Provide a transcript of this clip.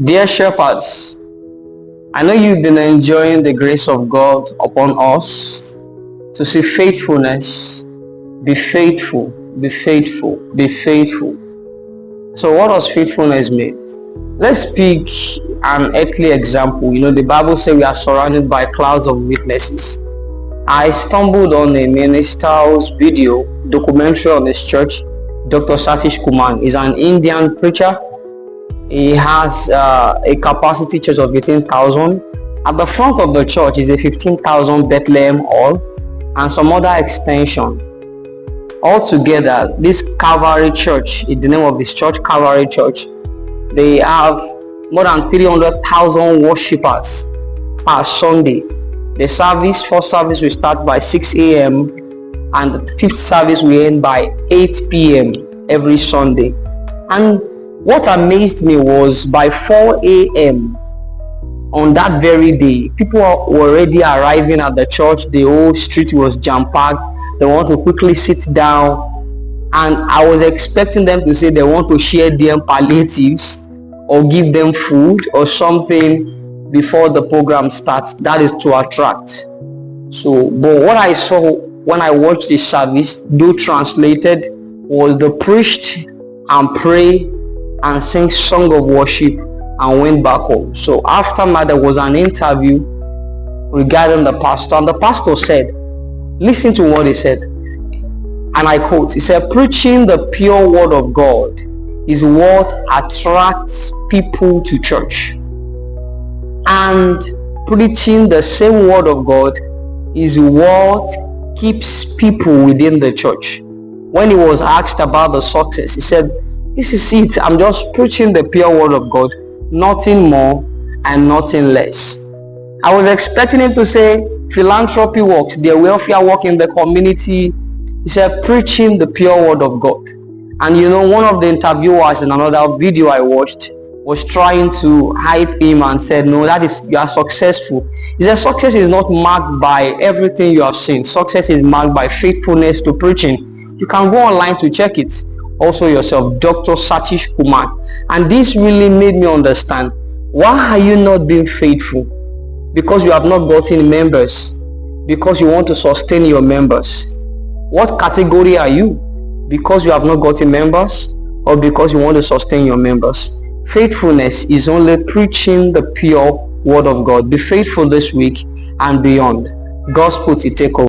Dear shepherds, I know you've been enjoying the grace of God upon us to see faithfulness. Be faithful, be faithful, be faithful. So what does faithfulness mean? Let's pick an earthly example. The Bible says we are surrounded by clouds of witnesses. I stumbled on a minister's video documentary on his church. Dr. Satish Kumar is an Indian preacher. He has a capacity church of 18,000. At the front of the church is a 15,000 Bethlehem hall and some other extension. Altogether, this Calvary Church, the name of this church, Calvary Church, they have more than 300,000 worshippers per Sunday. The first service will start by 6 a.m. and the fifth service will end by 8 p.m. every Sunday. And what amazed me was by 4 a.m. on that very day, people were already arriving at the church. The whole street was jam-packed. They want to quickly sit down. And I was expecting them to say they want to share them palliatives or give them food or something before the program starts. That is to attract. But what I saw when I watched this service, though translated, was the priest and pray and sing song of worship and went back home. So after that, there was an interview regarding the pastor, and the pastor said, listen to what he said, and I quote, he said, preaching the pure word of God is what attracts people to church, and preaching the same word of God is what keeps people within the church. When he was asked about the success, he said, this is it. I'm just preaching the pure word of God, nothing more and nothing less. I was expecting him to say philanthropy works, their welfare work in the community. He said preaching the pure word of God. And one of the interviewers in another video I watched was trying to hype him and said, no, you are successful. He said success is not marked by everything you have seen. Success is marked by faithfulness to preaching. You can go online to check it. Also yourself, Dr. Satish Kumar. And this really made me understand, why are you not being faithful? Because you have not gotten members, because you want to sustain your members. What category are you? Because you have not gotten members, or because you want to sustain your members? Faithfulness is only preaching the pure word of God. Be faithful this week and beyond. Gospel to take over.